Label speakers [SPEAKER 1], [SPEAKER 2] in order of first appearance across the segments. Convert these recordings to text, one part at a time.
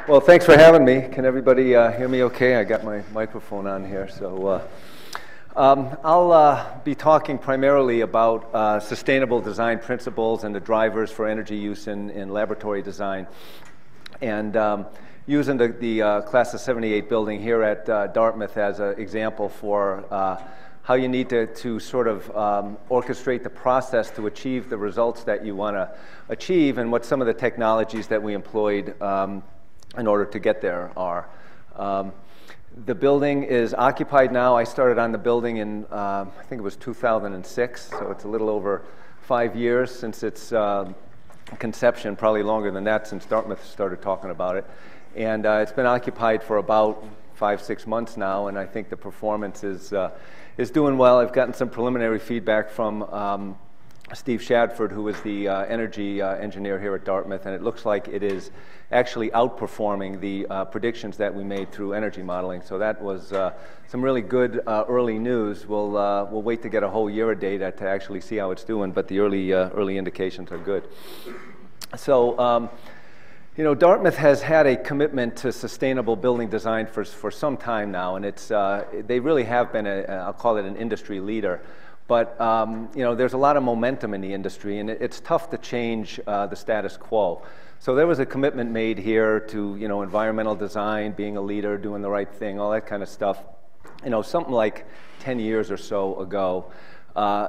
[SPEAKER 1] Well, thanks for having me. Can everybody hear me okay? I got my microphone on here. So I'll be talking primarily about sustainable design principles and the drivers for energy use in laboratory design. And using the Class of 78 building here at Dartmouth as an example for how you need to sort of orchestrate the process to achieve the results that you want to achieve, and what some of the technologies that we employed in order to get there are. The building is occupied now. I started on the building in, I think it was 2006, so it's a little over 5 years since its conception, probably longer than that since Dartmouth started talking about it. And it's been occupied for about 5-6 months now, and I think the performance is doing well. I've gotten some preliminary feedback from Steve Shadford, who is the energy engineer here at Dartmouth, and it looks like it is actually outperforming the predictions that we made through energy modeling. So that was some really good early news. We'll wait to get a whole year of data to actually see how it's doing, but the early indications are good. So you know, Dartmouth has had a commitment to sustainable building design for some time now, and it's they really have been I'll call it an industry leader. But you know, there's a lot of momentum in the industry, and it's tough to change the status quo. So there was a commitment made here to, you know, environmental design, being a leader, doing the right thing, all that kind of stuff. You know, something like 10 years or so ago.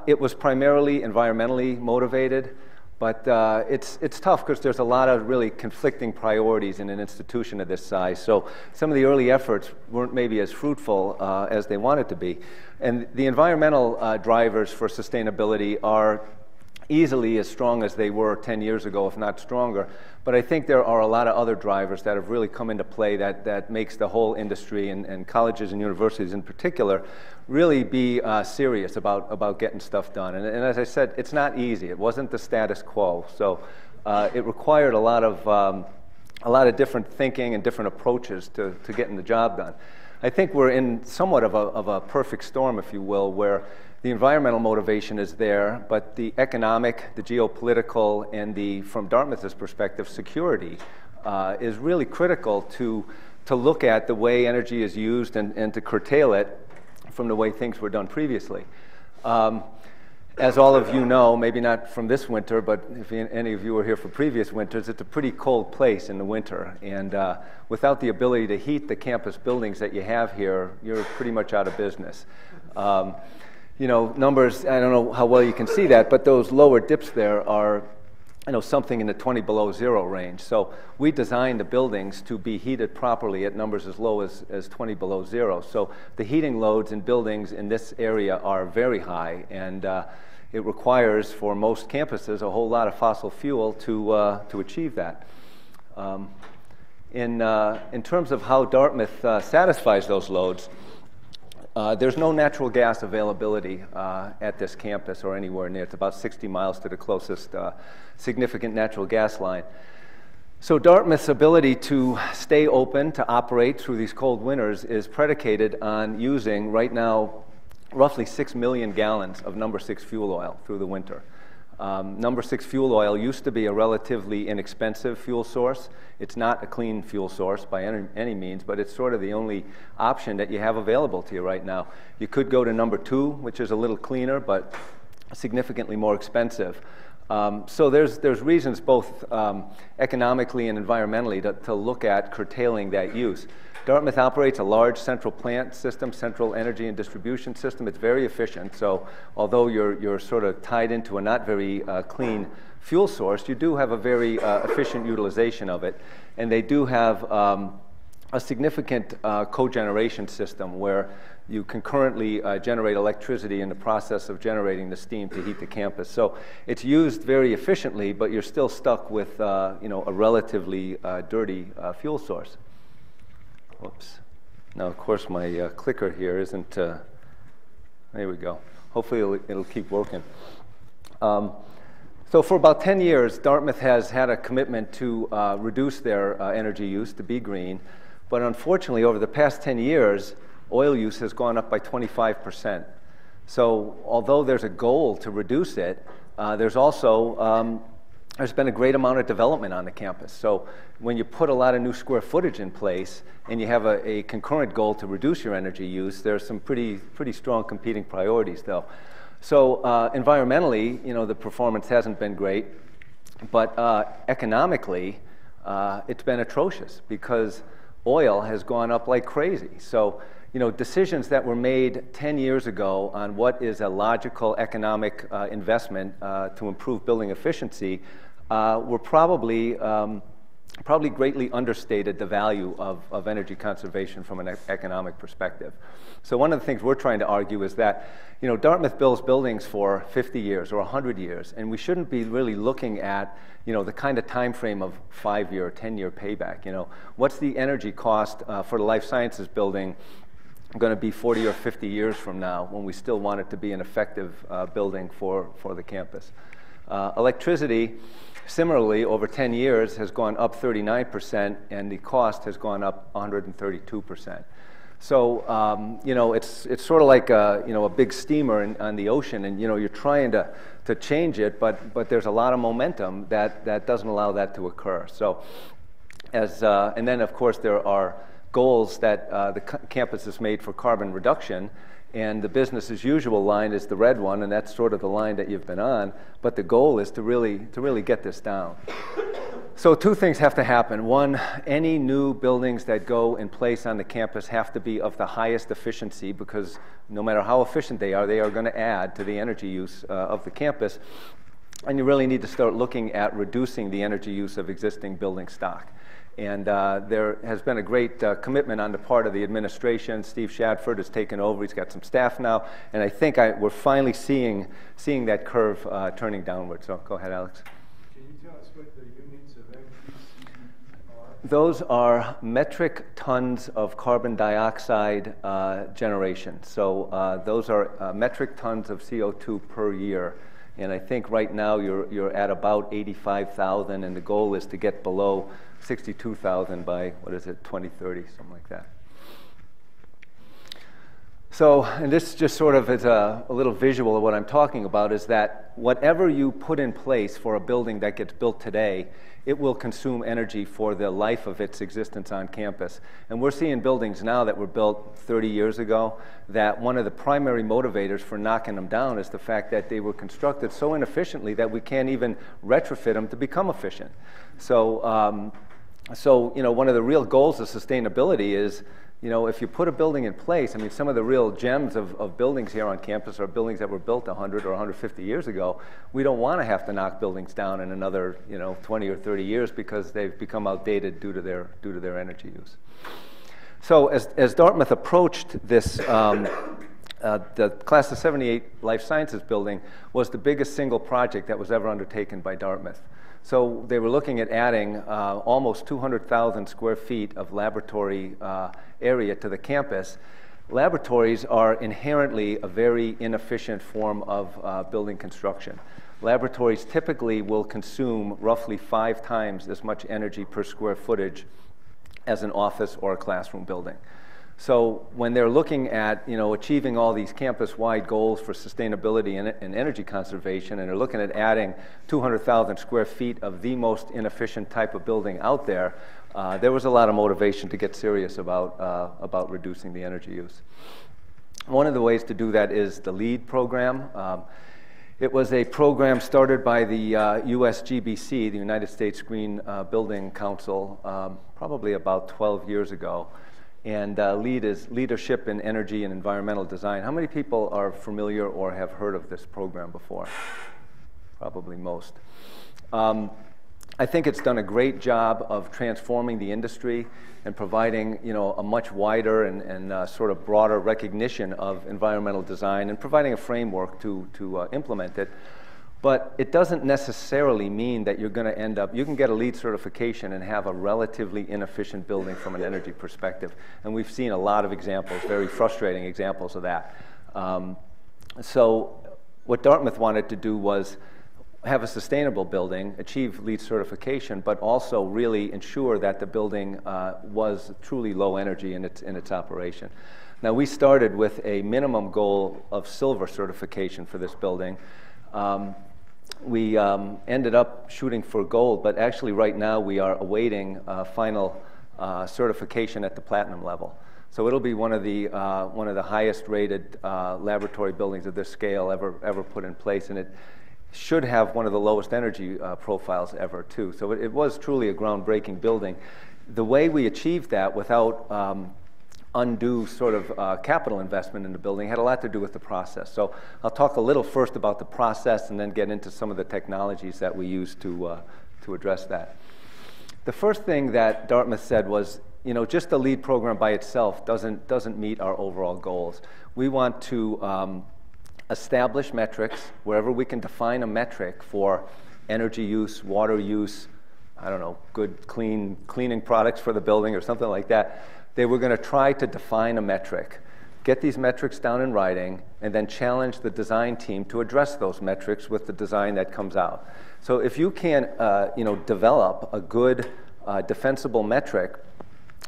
[SPEAKER 1] It was primarily environmentally motivated, but it's tough because there's a lot of really conflicting priorities in an institution of this size. So some of the early efforts weren't maybe as fruitful as they wanted to be. And the environmental drivers for sustainability are easily as strong as they were 10 years ago, if not stronger. But I think there are a lot of other drivers that have really come into play that makes the whole industry and colleges and universities in particular really be serious about getting stuff done. And as I said, it's not easy. It wasn't the status quo. So it required a lot of different thinking and different approaches to getting the job done. I think we're in somewhat of a perfect storm, if you will, where the environmental motivation is there, but the economic, the geopolitical, and from Dartmouth's perspective, security is really critical to look at the way energy is used and to curtail it from the way things were done previously. As all of you know, maybe not from this winter, but if any of you were here for previous winters, it's a pretty cold place in the winter. And without the ability to heat the campus buildings that you have here, you're pretty much out of business. You know, numbers, I don't know how well you can see that, but those lower dips there are, you know, something in the 20 below zero range. So we designed the buildings to be heated properly at numbers as low as 20 below zero. So the heating loads in buildings in this area are very high, and it requires for most campuses a whole lot of fossil fuel to achieve that. In terms of how Dartmouth satisfies those loads, there's no natural gas availability at this campus or anywhere near. It's about 60 miles to the closest significant natural gas line. So Dartmouth's ability to stay open, to operate through these cold winters is predicated on using, right now, roughly 6 million gallons of number 6 fuel oil through the winter. Number 6 fuel oil used to be a relatively inexpensive fuel source. It's not a clean fuel source by any means, but it's sort of the only option that you have available to you right now. You could go to number 2, which is a little cleaner, but significantly more expensive. So there's reasons both economically and environmentally to look at curtailing that use. Dartmouth operates a large central plant system, central energy and distribution system. It's very efficient. So although you're sort of tied into a not very clean fuel source, you do have a very efficient utilization of it. And they do have a significant cogeneration system where you can currently generate electricity in the process of generating the steam to heat the campus. So it's used very efficiently, but you're still stuck with you know, a relatively dirty fuel source. Whoops. Now, of course, my clicker here isn't, there we go. Hopefully it'll keep working. So for about 10 years, Dartmouth has had a commitment to reduce their energy use, to be green. But unfortunately, over the past 10 years, oil use has gone up by 25%. So although there's a goal to reduce it, there's also there's been a great amount of development on the campus. So when you put a lot of new square footage in place and you have a concurrent goal to reduce your energy use, there's some pretty strong competing priorities though. So environmentally, the performance hasn't been great, but economically, it's been atrocious because oil has gone up like crazy. So decisions that were made 10 years ago on what is a logical economic investment to improve building efficiency were probably greatly understated the value of energy conservation from an economic perspective. So one of the things we're trying to argue is that Dartmouth builds buildings for 50 years or 100 years, and we shouldn't be really looking at the kind of time frame of 5-year or 10-year payback. What's the energy cost for the life sciences building going to be 40 or 50 years from now when we still want it to be an effective building for the campus? Electricity, similarly, over 10 years has gone up 39%, and the cost has gone up 132%. So it's sort of like a big steamer on the ocean, and you're trying to change it, but there's a lot of momentum that doesn't allow that to occur. So and then of course there are goals that the campus has made for carbon reduction, and the business as usual line is the red one, and that's sort of the line that you've been on, but the goal is to really get this down. So two things have to happen. One, any new buildings that go in place on the campus have to be of the highest efficiency, because no matter how efficient they are going to add to the energy use of the campus, and you really need to start looking at reducing the energy use of existing building stock. And there has been a great commitment on the part of the administration. Steve Shadford has taken over. He's got some staff now. And I think we're finally seeing that curve turning downward. So go ahead, Alex.
[SPEAKER 2] Can you tell us what the units of MPC are?
[SPEAKER 1] Those are metric tons of carbon dioxide generation. So those are metric tons of CO2 per year. And I think right now you're at about 85,000, and the goal is to get below 62,000 by, 2030, something like that. So, and this just sort of is a little visual of what I'm talking about, is that whatever you put in place for a building that gets built today, it will consume energy for the life of its existence on campus. And we're seeing buildings now that were built 30 years ago that one of the primary motivators for knocking them down is the fact that they were constructed so inefficiently that we can't even retrofit them to become efficient. So, one of the real goals of sustainability is, if you put a building in place, I mean, some of the real gems of buildings here on campus are buildings that were built 100 or 150 years ago. We don't want to have to knock buildings down in another, 20 or 30 years because they've become outdated due to their energy use. So as Dartmouth approached this, the Class of 78 Life Sciences building was the biggest single project that was ever undertaken by Dartmouth. So they were looking at adding almost 200,000 square feet of laboratory area to the campus. Laboratories are inherently a very inefficient form of building construction. Laboratories typically will consume roughly 5 times as much energy per square footage as an office or a classroom building. So when they're looking at achieving all these campus-wide goals for sustainability and energy conservation, and they're looking at adding 200,000 square feet of the most inefficient type of building out there, there was a lot of motivation to get serious about reducing the energy use. One of the ways to do that is the LEED program. It was a program started by the USGBC, the United States Green Building Council, probably about 12 years ago. And LEED is Leadership in Energy and Environmental Design. How many people are familiar or have heard of this program before? Probably most. I think it's done a great job of transforming the industry and providing a much wider and sort of broader recognition of environmental design and providing a framework to implement it. But it doesn't necessarily mean that you're going to end up, you can get a LEED certification and have a relatively inefficient building from an energy perspective. And we've seen a lot of examples, very frustrating examples of that. So what Dartmouth wanted to do was have a sustainable building, achieve LEED certification, but also really ensure that the building was truly low energy in its operation. Now, we started with a minimum goal of silver certification for this building. we ended up shooting for gold, but actually right now we are awaiting final certification at the platinum level. So it'll be one of the highest rated laboratory buildings of this scale ever put in place, and it should have one of the lowest energy profiles ever too. So it was truly a groundbreaking building. The way we achieved that without undue sort of capital investment in the building had a lot to do with the process. So I'll talk a little first about the process and then get into some of the technologies that we use to address that. The first thing that Dartmouth said was, you know, just the LEED program by itself doesn't meet our overall goals. We want to establish metrics wherever we can define a metric for energy use, water use, I don't know, good cleaning products for the building or something like that. They were going to try to define a metric, get these metrics down in writing, and then challenge the design team to address those metrics with the design that comes out. So if you can develop a good defensible metric,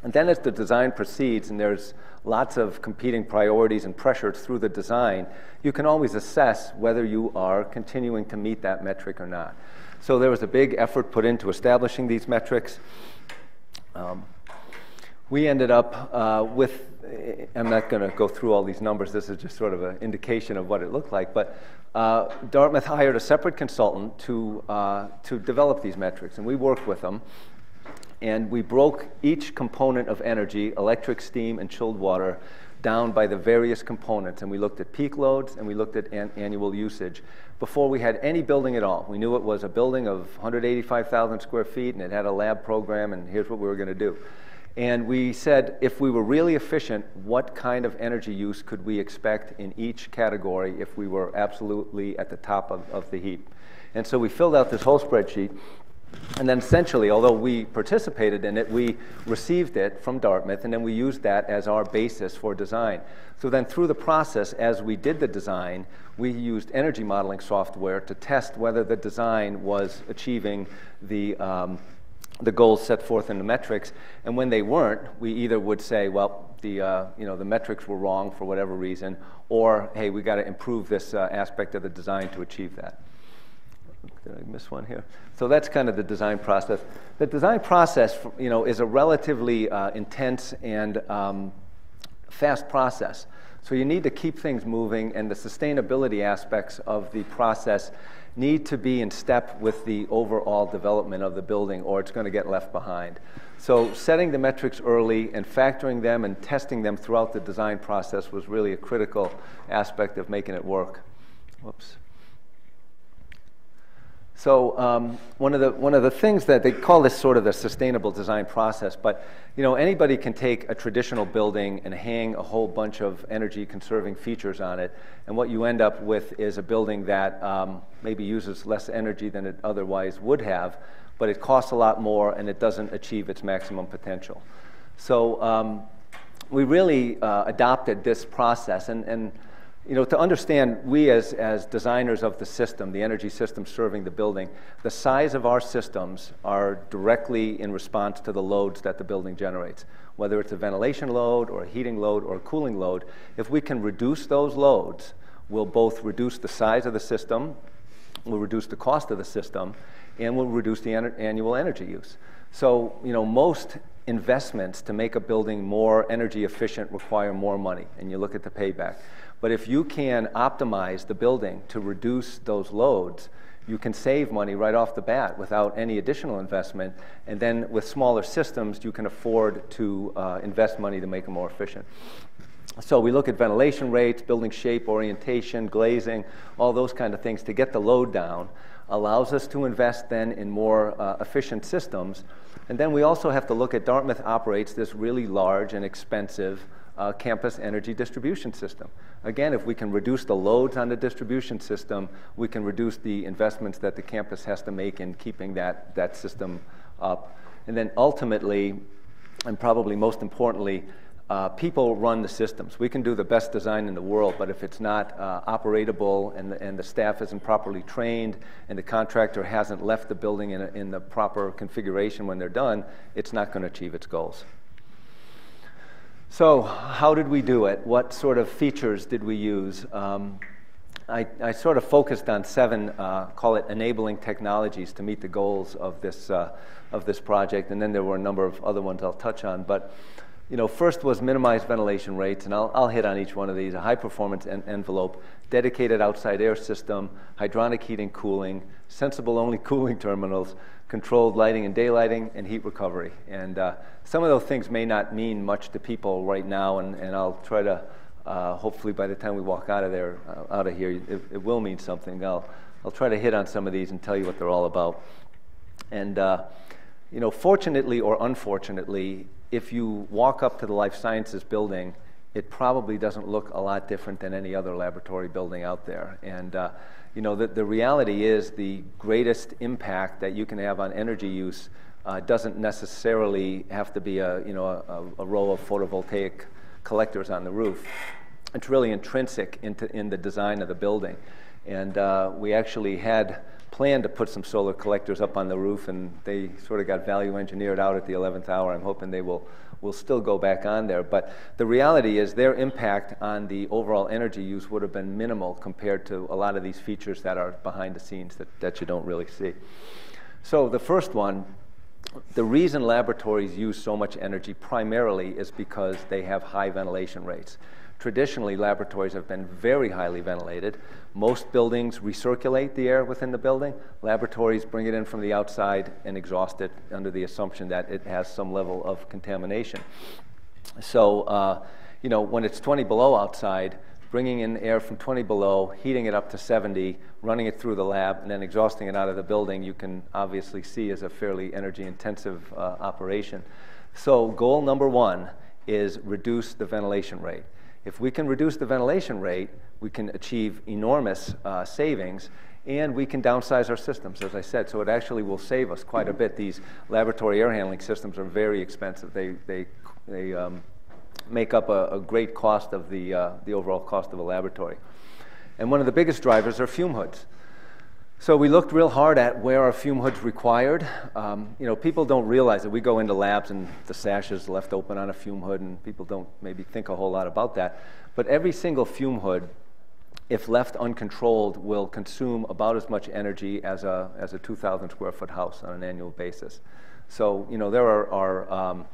[SPEAKER 1] and then as the design proceeds and there's lots of competing priorities and pressures through the design, you can always assess whether you are continuing to meet that metric or not. So there was a big effort put into establishing these metrics. We ended up with, I'm not going to go through all these numbers, this is just sort of an indication of what it looked like, but Dartmouth hired a separate consultant to develop these metrics, and we worked with them. And we broke each component of energy, electric, steam, and chilled water, down by the various components. And we looked at peak loads and we looked at annual usage before we had any building at all. We knew it was a building of 185,000 square feet and it had a lab program, and here's what we were going to do. And we said, if we were really efficient, what kind of energy use could we expect in each category if we were absolutely at the top of the heap? And so we filled out this whole spreadsheet. And then essentially, although we participated in it, we received it from Dartmouth, and then we used that as our basis for design. So then through the process, as we did the design, we used energy modeling software to test whether the design was achieving the goals set forth in the metrics. And when they weren't, we either would say, well, the metrics were wrong for whatever reason, or, hey, we got to improve this aspect of the design to achieve that. Did I miss one here? So that's kind of the design process. The design process, is a relatively intense and fast process. So you need to keep things moving, and the sustainability aspects of the process need to be in step with the overall development of the building, or it's going to get left behind. So setting the metrics early and factoring them and testing them throughout the design process was really a critical aspect of making it work. Whoops. So one of the things that they call this sort of the sustainable design process, but anybody can take a traditional building and hang a whole bunch of energy conserving features on it, and what you end up with is a building that maybe uses less energy than it otherwise would have, but it costs a lot more and it doesn't achieve its maximum potential. So we really adopted this process, and to understand, we as designers of the system, the energy system serving the building, the size of our systems are directly in response to the loads that the building generates. Whether it's a ventilation load or a heating load or a cooling load, if we can reduce those loads, we'll both reduce the size of the system, we'll reduce the cost of the system, and we'll reduce the annual energy use. So, most investments to make a building more energy efficient require more money, and you look at the payback. But if you can optimize the building to reduce those loads, you can save money right off the bat without any additional investment. And then with smaller systems, you can afford to invest money to make them more efficient. So we look at ventilation rates, building shape, orientation, glazing, all those kind of things to get the load down. Allows us to invest then in more efficient systems. And then we also have to look at, Dartmouth operates this really large and expensive campus energy distribution system. Again, if we can reduce the loads on the distribution system, we can reduce the investments that the campus has to make in keeping that system up. And then ultimately, and probably most importantly, people run the systems. We can do the best design in the world, but if it's not operatable and the staff isn't properly trained and the contractor hasn't left the building in the proper configuration when they're done, it's not going to achieve its goals. So how did we do it? What sort of features did we use? I sort of focused on 7, call it enabling technologies to meet the goals of this project, and then there were a number of other ones I'll touch on. But first was minimized ventilation rates, and I'll hit on each one of these. A high-performance envelope, dedicated outside air system, hydronic heating cooling, sensible-only cooling terminals, controlled lighting and daylighting, and heat recovery. And some of those things may not mean much to people right now, and I'll try to, hopefully by the time we walk out of here, it will mean something. I'll try to hit on some of these and tell you what they're all about. And fortunately or unfortunately, if you walk up to the life sciences building, it probably doesn't look a lot different than any other laboratory building out there. And the reality is the greatest impact that you can have on energy use doesn't necessarily have to be a row of photovoltaic collectors on the roof. It's really intrinsic in the design of the building. And we actually had planned to put some solar collectors up on the roof, and they sort of got value engineered out at the 11th hour. I'm hoping they will still go back on there. But the reality is their impact on the overall energy use would have been minimal compared to a lot of these features that are behind the scenes that you don't really see. So the first one, the reason laboratories use so much energy primarily is because they have high ventilation rates. Traditionally, laboratories have been very highly ventilated. Most buildings recirculate the air within the building. Laboratories bring it in from the outside and exhaust it under the assumption that it has some level of contamination. So, when it's 20 below outside, bringing in air from 20 below, heating it up to 70, running it through the lab, and then exhausting it out of the building, you can obviously see is a fairly energy-intensive operation. So goal number 1 is reduce the ventilation rate. If we can reduce the ventilation rate, we can achieve enormous savings, and we can downsize our systems, as I said. So it actually will save us quite a bit. These laboratory air handling systems are very expensive. They make up a great cost of the overall cost of a laboratory. And one of the biggest drivers are fume hoods. So we looked real hard at where are fume hoods required. People don't realize that we go into labs and the sash is left open on a fume hood, and people don't maybe think a whole lot about that. But every single fume hood, if left uncontrolled, will consume about as much energy as a 2,000 square foot house on an annual basis. So there are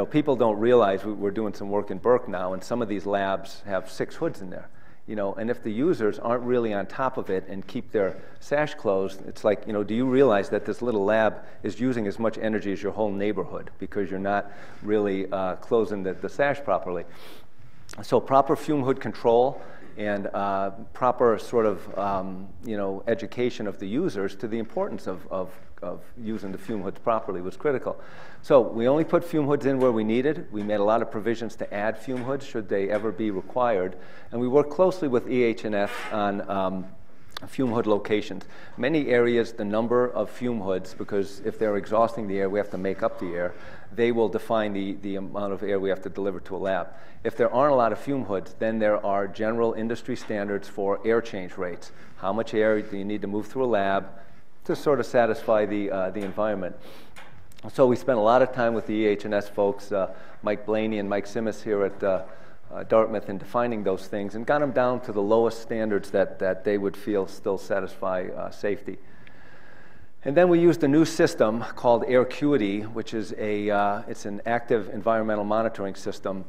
[SPEAKER 1] people don't realize we're doing some work in Burke now, and some of these labs have 6 hoods in there. And if the users aren't really on top of it and keep their sash closed, it's like, do you realize that this little lab is using as much energy as your whole neighborhood because you're not really closing the sash properly? So proper fume hood control and proper sort of, education of the users to the importance of using the fume hoods properly was critical. So we only put fume hoods in where we needed. We made a lot of provisions to add fume hoods should they ever be required. And we worked closely with EH&S on fume hood locations. Many areas, the number of fume hoods, because if they're exhausting the air, we have to make up the air. They will define the amount of air we have to deliver to a lab. If there aren't a lot of fume hoods, then there are general industry standards for air change rates. How much air do you need to move through a lab to sort of satisfy the environment? So we spent a lot of time with the EH&S folks, Mike Blaney and Mike Simmis here at Dartmouth, in defining those things and got them down to the lowest standards that they would feel still satisfy safety. And then we used a new system called Aircuity, which is it's an active environmental monitoring system.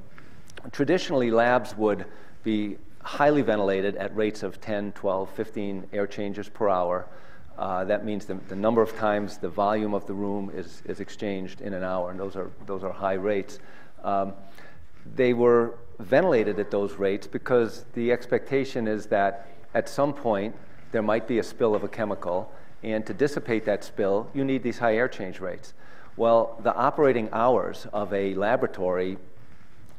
[SPEAKER 1] Traditionally, labs would be highly ventilated at rates of 10, 12, 15 air changes per hour. That means the number of times the volume of the room is exchanged in an hour, and those are high rates. They were ventilated at those rates because the expectation is that at some point there might be a spill of a chemical, and to dissipate that spill, you need these high air change rates. Well, the operating hours of a laboratory,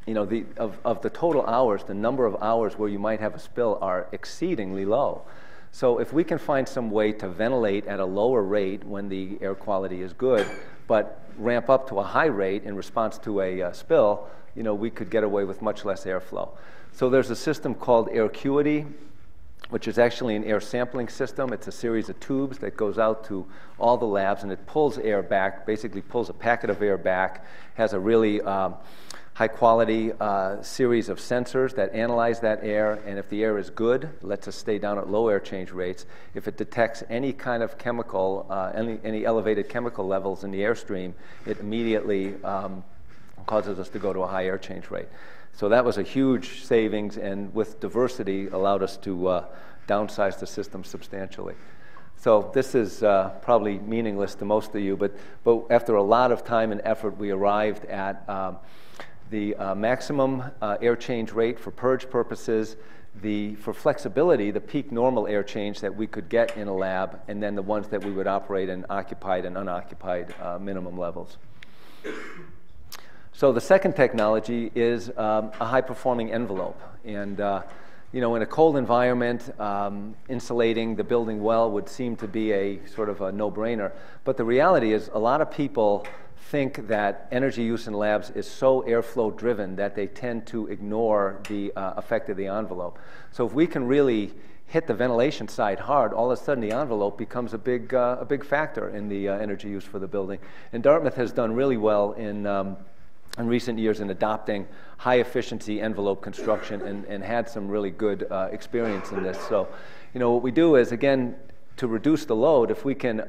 [SPEAKER 1] of the total hours, the number of hours where you might have a spill are exceedingly low. So if we can find some way to ventilate at a lower rate when the air quality is good, but ramp up to a high rate in response to a spill, we could get away with much less airflow. So there's a system called Aircuity, which is actually an air sampling system. It's a series of tubes that goes out to all the labs, and it pulls air back, basically pulls a packet of air back, has a really high-quality series of sensors that analyze that air, and if the air is good, lets us stay down at low air change rates. If it detects any kind of chemical, any elevated chemical levels in the airstream, it immediately causes us to go to a high air change rate. So that was a huge savings, and with diversity, allowed us to downsize the system substantially. So this is probably meaningless to most of you, but after a lot of time and effort, we arrived at the maximum air change rate for purge purposes, for flexibility, the peak normal air change that we could get in a lab, and then the ones that we would operate in occupied and unoccupied minimum levels. So the second technology is a high-performing envelope. And you know, in a cold environment, insulating the building well would seem to be a sort of a no-brainer. But the reality is a lot of people think that energy use in labs is so airflow driven that they tend to ignore the effect of the envelope. So if we can really hit the ventilation side hard, all of a sudden the envelope becomes a big factor in the energy use for the building. And Dartmouth has done really well in recent years in adopting high efficiency envelope construction and had some really good experience in this. So, you know, what we do is, again, to reduce the load, if we can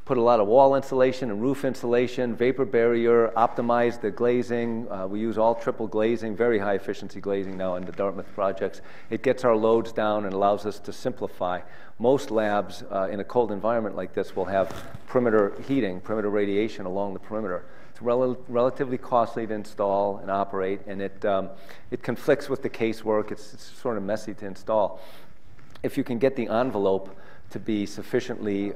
[SPEAKER 1] put a lot of wall insulation and roof insulation, vapor barrier, optimize the glazing. We use all triple glazing, very high efficiency glazing now in the Dartmouth projects. It gets our loads down and allows us to simplify. Most labs in a cold environment like this will have perimeter heating, perimeter radiation along the perimeter. It's relatively costly to install and operate, and it conflicts with the casework. It's sort of messy to install. If you can get the envelope to be sufficiently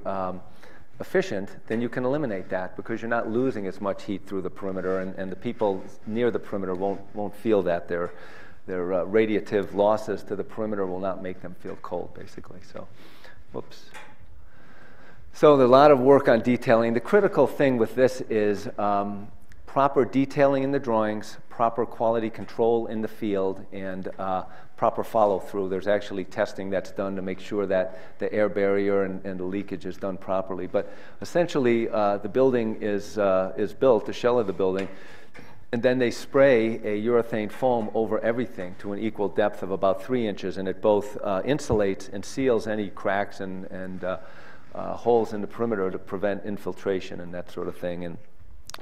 [SPEAKER 1] efficient, then you can eliminate that because you're not losing as much heat through the perimeter, and the people near the perimeter won't feel that. Their radiative losses to the perimeter will not make them feel cold, basically. So, whoops. So there's a lot of work on detailing. The critical thing with this is proper detailing in the drawings, proper quality control in the field, and proper follow-through. There's actually testing that's done to make sure that the air barrier and the leakage is done properly. But essentially, the building is built, the shell of the building, and then they spray a urethane foam over everything to an equal depth of about 3 inches, and it both insulates and seals any cracks and holes in the perimeter to prevent infiltration and that sort of thing. And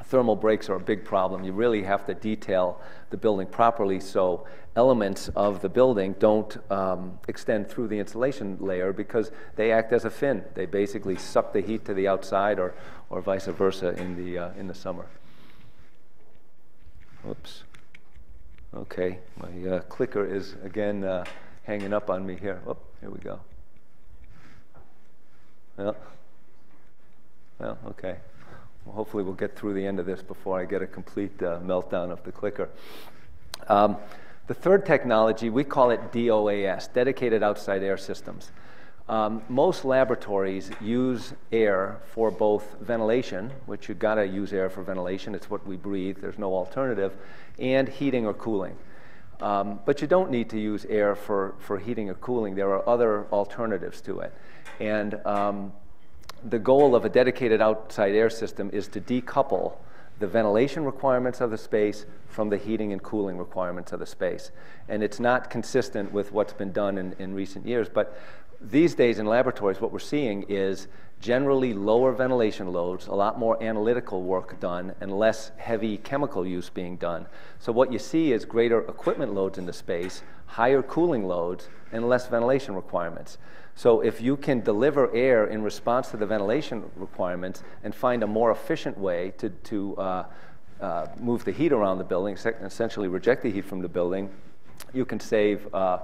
[SPEAKER 1] thermal breaks are a big problem. You really have to detail the building properly so elements of the building don't extend through the insulation layer because they act as a fin. They basically suck the heat to the outside or vice versa in the summer. Oops. Okay, my clicker is again hanging up on me here. Oh, here we go. Well, okay. Well, hopefully we'll get through the end of this before I get a complete meltdown of the clicker. The third technology, we call it DOAS, Dedicated Outside Air Systems. Most laboratories use air for both ventilation, which you've got to use air for ventilation, it's what we breathe, there's no alternative, and heating or cooling. But you don't need to use air for heating or cooling. There are other alternatives to it. And the goal of a dedicated outside air system is to decouple the ventilation requirements of the space from the heating and cooling requirements of the space. And it's not consistent with what's been done in recent years. But these days in laboratories, what we're seeing is generally lower ventilation loads, a lot more analytical work done, and less heavy chemical use being done. So what you see is greater equipment loads in the space, higher cooling loads, and less ventilation requirements. So if you can deliver air in response to the ventilation requirements and find a more efficient way to move the heat around the building, essentially reject the heat from the building, you can save a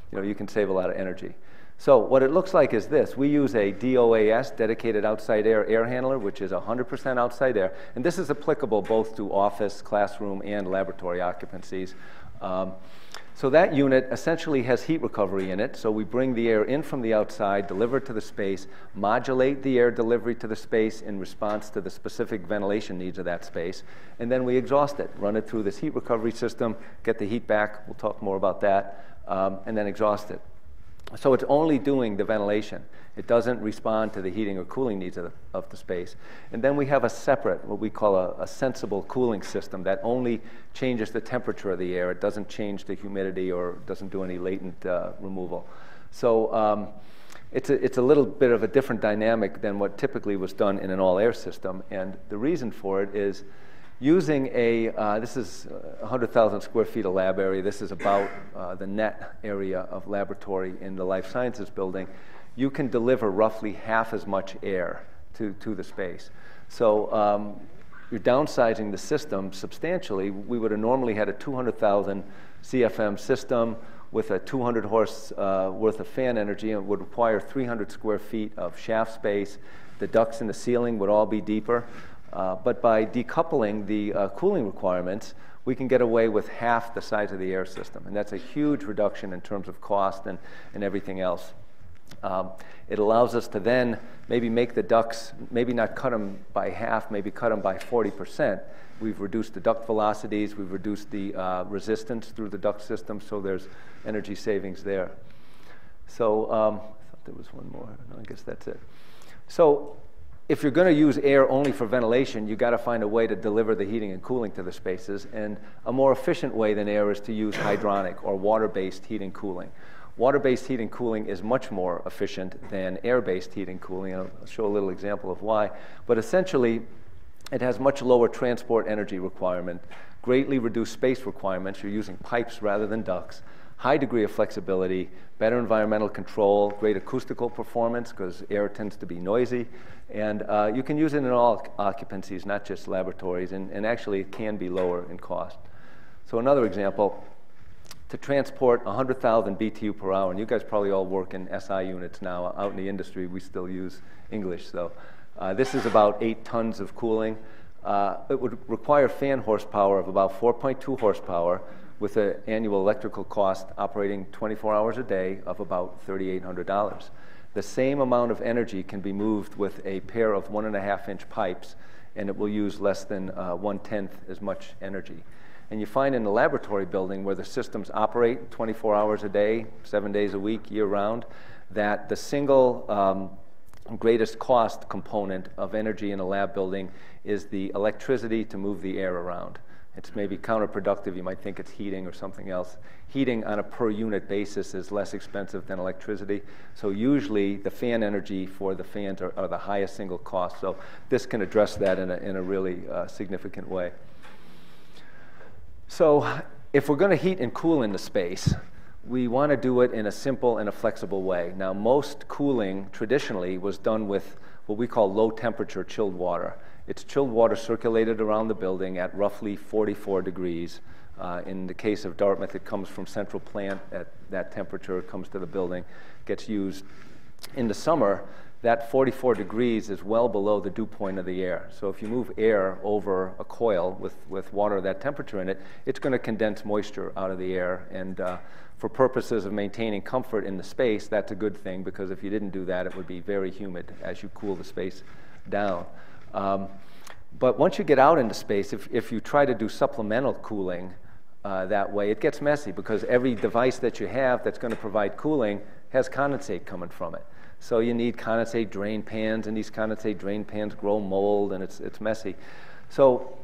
[SPEAKER 1] lot of energy. So what it looks like is this. We use a DOAS, Dedicated Outside Air handler, which is 100% outside air. And this is applicable both to office, classroom, and laboratory occupancies. So that unit essentially has heat recovery in it. So we bring the air in from the outside, deliver it to the space, modulate the air delivery to the space in response to the specific ventilation needs of that space, and then we exhaust it, run it through this heat recovery system, get the heat back, we'll talk more about that, and then exhaust it. So it's only doing the ventilation. It doesn't respond to the heating or cooling needs of the space. And then we have a separate, what we call a sensible cooling system that only changes the temperature of the air. It doesn't change the humidity or doesn't do any latent removal. So it's a little bit of a different dynamic than what typically was done in an all-air system. And the reason for it is using this is 100,000 square feet of lab area. This is about the net area of laboratory in the life sciences building. You can deliver roughly half as much air to the space. So you're downsizing the system substantially. We would have normally had a 200,000 CFM system with a 200 horse worth of fan energy, and it would require 300 square feet of shaft space. The ducts in the ceiling would all be deeper. But by decoupling the cooling requirements, we can get away with half the size of the air system. And that's a huge reduction in terms of cost and everything else. It allows us to then maybe make the ducts, maybe not cut them by half, maybe cut them by 40%. We've reduced the duct velocities, we've reduced the resistance through the duct system, so there's energy savings there. So I thought there was one more. No, I guess that's it. So if you're going to use air only for ventilation, you've got to find a way to deliver the heating and cooling to the spaces. And a more efficient way than air is to use hydronic or water-based heating and cooling. Water-based heating and cooling is much more efficient than air-based heating and cooling. I'll show a little example of why. But essentially, it has much lower transport energy requirement, greatly reduced space requirements. You're using pipes rather than ducts. High degree of flexibility, better environmental control, great acoustical performance because air tends to be noisy. And you can use it in all occupancies, not just laboratories, and actually it can be lower in cost. So another example, to transport 100,000 BTU per hour, and you guys probably all work in SI units now. Out in the industry, we still use English. So this is about 8 tons of cooling. It would require fan horsepower of about 4.2 horsepower with an annual electrical cost operating 24 hours a day of about $3,800. The same amount of energy can be moved with a pair of 1.5-inch pipes, and it will use less than 1/10 as much energy. And you find in the laboratory building where the systems operate 24 hours a day, 7 days a week, year-round, that the single greatest cost component of energy in a lab building is the electricity to move the air around. It's maybe counterproductive. You might think it's heating or something else. Heating on a per unit basis is less expensive than electricity. So usually the fan energy for the fans are the highest single cost. So this can address that in a really significant way. So if we're going to heat and cool in the space, we want to do it in a simple and a flexible way. Now, most cooling traditionally was done with what we call low temperature chilled water. It's chilled water circulated around the building at roughly 44 degrees. In the case of Dartmouth, it comes from central plant at that temperature. It comes to the building, gets used. In the summer, that 44 degrees is well below the dew point of the air. So if you move air over a coil with water at that temperature in it, it's going to condense moisture out of the air. And for purposes of maintaining comfort in the space, that's a good thing, because if you didn't do that, it would be very humid as you cool the space down. But once you get out into space, if you try to do supplemental cooling that way, it gets messy, because every device that you have that's going to provide cooling has condensate coming from it. So you need condensate drain pans, and these condensate drain pans grow mold, and it's messy. So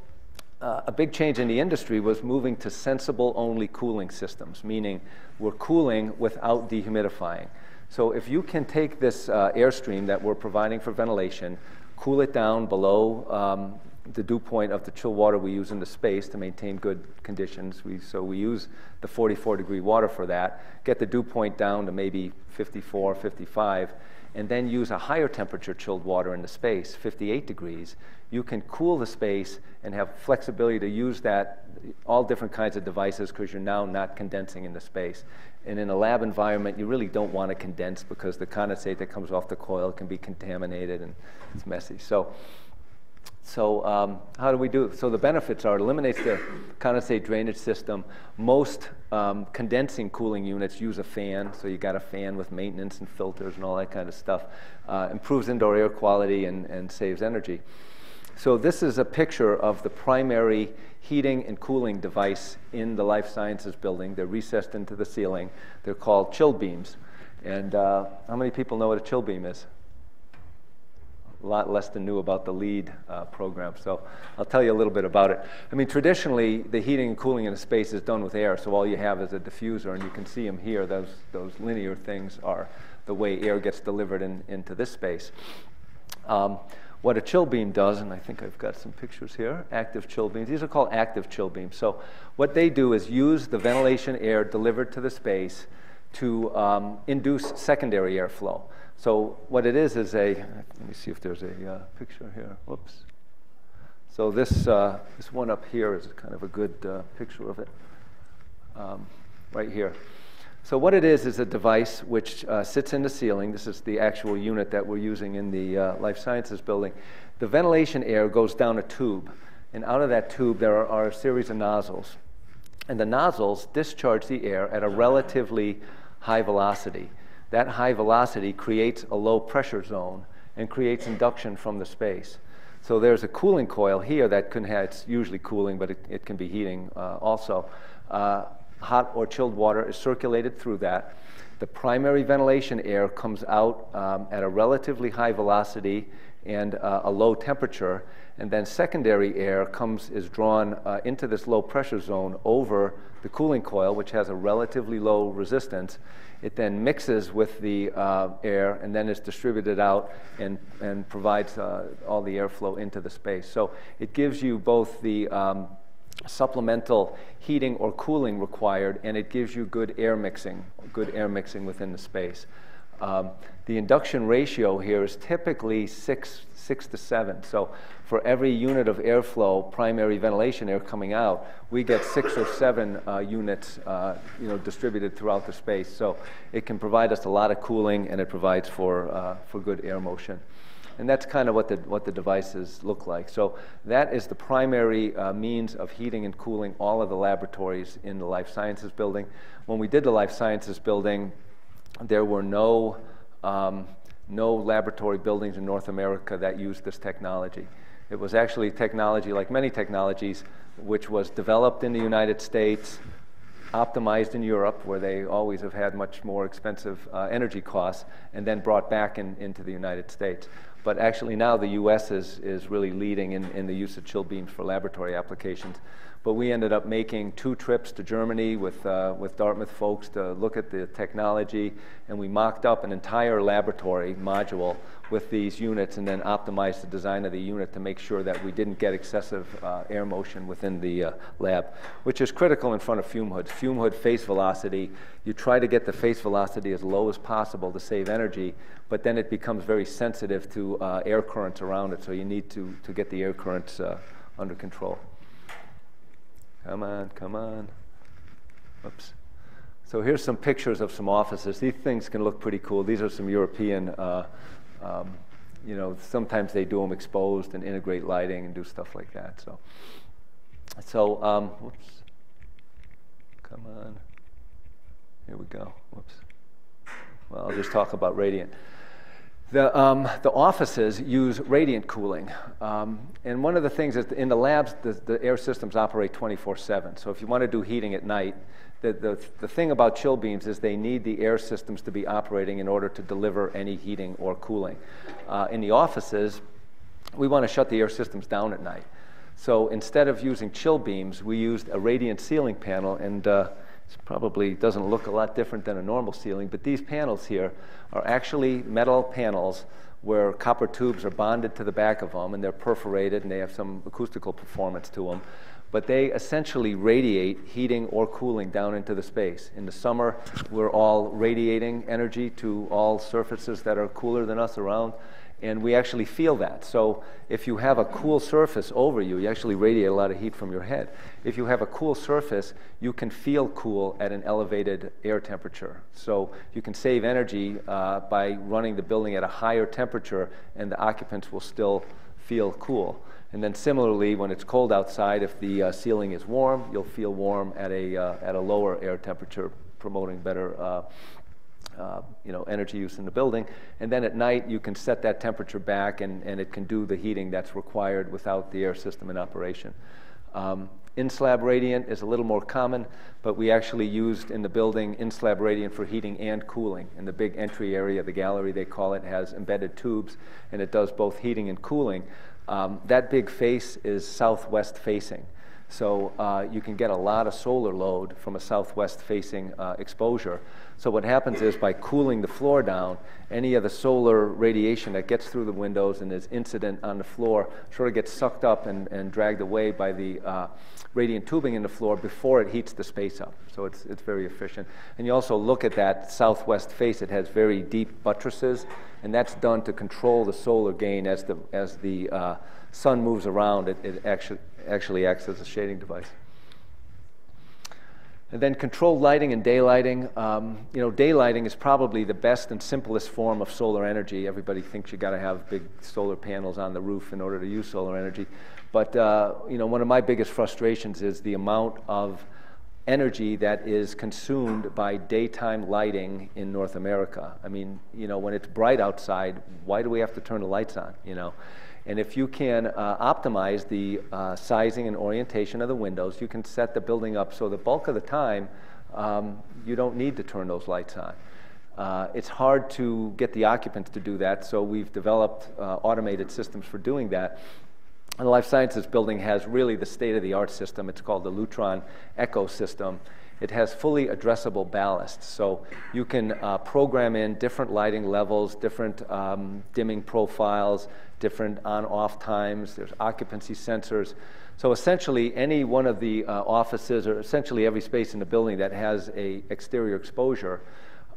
[SPEAKER 1] a big change in the industry was moving to sensible only cooling systems, meaning we're cooling without dehumidifying. So if you can take this airstream that we're providing for ventilation, cool it down below the dew point of the chill water we use in the space to maintain good conditions. So we use the 44-degree water for that, get the dew point down to maybe 54, 55, and then use a higher temperature chilled water in the space, 58 degrees. You can cool the space and have flexibility to use that, all different kinds of devices, because you're now not condensing in the space. And in a lab environment, you really don't want to condense, because the condensate that comes off the coil can be contaminated, and it's messy. So how do we do it? So the benefits are it eliminates the condensate drainage system. Most condensing cooling units use a fan, so you got a fan with maintenance and filters and all that kind of stuff. Improves indoor air quality and saves energy. So this is a picture of the primary heating and cooling device in the life sciences building. They're recessed into the ceiling. They're called chill beams. And how many people know what a chill beam is? A lot less than knew about the LEED program, so I'll tell you a little bit about it. I mean, traditionally, the heating and cooling in a space is done with air, so all you have is a diffuser, and you can see them here. Those linear things are the way air gets delivered into this space. What a chill beam does, and I think I've got some pictures here, active chill beams. These are called active chill beams. So what they do is use the ventilation air delivered to the space to induce secondary airflow. So what it is let me see if there's a picture here. Whoops. So this one up here is kind of a good picture of it, right here. So what it is a device which sits in the ceiling. This is the actual unit that we're using in the life sciences building. The ventilation air goes down a tube, and out of that tube there are a series of nozzles. And the nozzles discharge the air at a relatively high velocity. That high velocity creates a low pressure zone and creates induction from the space. So there's a cooling coil here that it's usually cooling, but it can be heating also. Hot or chilled water is circulated through that. The primary ventilation air comes out at a relatively high velocity and a low temperature, and then secondary air is drawn into this low pressure zone over the cooling coil, which has a relatively low resistance. It then mixes with the air and then is distributed out and provides all the airflow into the space. So it gives you both the supplemental heating or cooling required, and it gives you good air mixing within the space. The induction ratio here is typically 6 to 7. So for every unit of airflow, primary ventilation air coming out, we get 6 or 7 units distributed throughout the space. So it can provide us a lot of cooling, and it provides for good air motion. And that's kind of what the devices look like. So that is the primary means of heating and cooling all of the laboratories in the life sciences building. When we did the life sciences building, there were no laboratory buildings in North America that used this technology. It was actually technology, like many technologies, which was developed in the United States, optimized in Europe, where they always have had much more expensive energy costs, and then brought back into the United States. But actually now the U.S. is really leading in the use of chill beams for laboratory applications. But we ended up making 2 trips to Germany with Dartmouth folks to look at the technology, and we mocked up an entire laboratory module with these units and then optimized the design of the unit to make sure that we didn't get excessive air motion within the lab, which is critical in front of fume hoods. Fume hood face velocity, you try to get the face velocity as low as possible to save energy, but then it becomes very sensitive to air currents around it, so you need to get the air currents under control. Come on. Oops. So here's some pictures of some offices. These things can look pretty cool. These are some European, sometimes they do them exposed and integrate lighting and do stuff like that. So whoops. Come on. Here we go. Whoops. Well, I'll just talk about radiant. The offices use radiant cooling, and one of the things is in the labs, the air systems operate 24/7. So if you want to do heating at night, the thing about chill beams is they need the air systems to be operating in order to deliver any heating or cooling. In the offices, we want to shut the air systems down at night. So instead of using chill beams, we used a radiant ceiling panel, and it probably doesn't look a lot different than a normal ceiling, but these panels here are actually metal panels where copper tubes are bonded to the back of them, and they're perforated, and they have some acoustical performance to them. But they essentially radiate heating or cooling down into the space. In the summer, we're all radiating energy to all surfaces that are cooler than us around, and we actually feel that. So if you have a cool surface over you, you actually radiate a lot of heat from your head. If you have a cool surface, you can feel cool at an elevated air temperature. So you can save energy by running the building at a higher temperature, and the occupants will still feel cool. And then similarly, when it's cold outside, if the ceiling is warm, you'll feel warm at a lower air temperature, promoting better energy use in the building. And then at night, you can set that temperature back, and it can do the heating that's required without the air system in operation. In-slab radiant is a little more common, but we actually used in the building in-slab radiant for heating and cooling. In the big entry area, the gallery they call it, has embedded tubes, and it does both heating and cooling. That big face is southwest facing. So you can get a lot of solar load from a southwest facing exposure. So what happens is by cooling the floor down, any of the solar radiation that gets through the windows and is incident on the floor sort of gets sucked up and dragged away by the radiant tubing in the floor before it heats the space up. So it's very efficient. And you also look at that southwest face, it has very deep buttresses, and that's done to control the solar gain as the sun moves around. It actually acts as a shading device. And then controlled lighting and daylighting. Daylighting is probably the best and simplest form of solar energy. Everybody thinks you got to have big solar panels on the roof in order to use solar energy. But one of my biggest frustrations is the amount of energy that is consumed by daytime lighting in North America. I mean, when it's bright outside, why do we have to turn the lights on, And if you can optimize the sizing and orientation of the windows, you can set the building up so the bulk of the time you don't need to turn those lights on. It's hard to get the occupants to do that, so we've developed automated systems for doing that. And the Life Sciences building has really the state-of-the-art system. It's called the Lutron Echo system. It has fully addressable ballast, so you can program in different lighting levels, different dimming profiles, different on-off times. There's occupancy sensors. So essentially, any one of the offices, or essentially every space in the building that has a exterior exposure,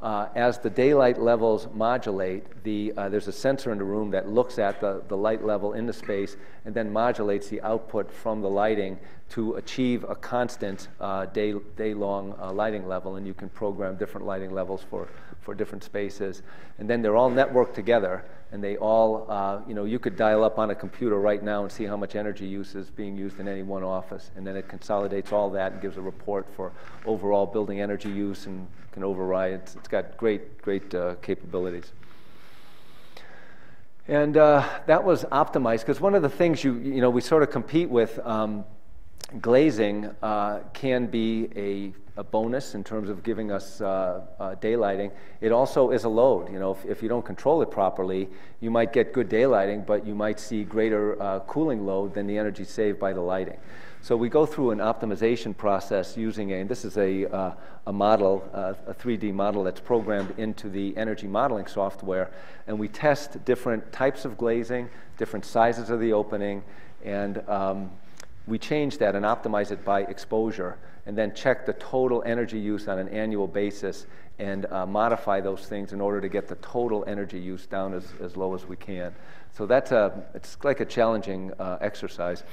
[SPEAKER 1] as the daylight levels modulate, there's a sensor in the room that looks at the light level in the space and then modulates the output from the lighting to achieve a constant day-long lighting level, and you can program different lighting levels for different spaces. And then they're all networked together, and they all, you could dial up on a computer right now and see how much energy use is being used in any one office, and then it consolidates all that and gives a report for overall building energy use and can override. It's got great capabilities. And that was optimized because one of the things we sort of compete with. Glazing can be a bonus in terms of giving us daylighting. It also is a load. If you don't control it properly, you might get good daylighting, but you might see greater cooling load than the energy saved by the lighting. So we go through an optimization process using and this is a model, a 3D model that's programmed into the energy modeling software, and we test different types of glazing, different sizes of the opening, and we change that and optimize it by exposure, and then check the total energy use on an annual basis and modify those things in order to get the total energy use down as low as we can. So it's like a challenging exercise.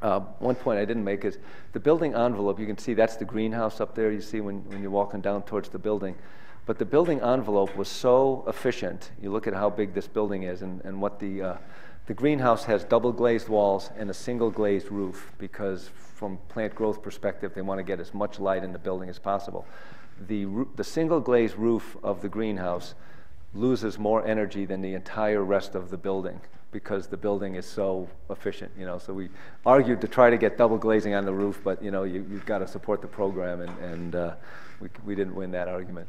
[SPEAKER 1] One point I didn't make is the building envelope. You can see that's the greenhouse up there you see when you're walking down towards the building. But the building envelope was so efficient. You look at how big this building is and what the greenhouse has double glazed walls and a single glazed roof because from plant growth perspective, they want to get as much light in the building as possible. The single glazed roof of the greenhouse loses more energy than the entire rest of the building because the building is so efficient. So we argued to try to get double glazing on the roof, but you've got to support the program, and we didn't win that argument.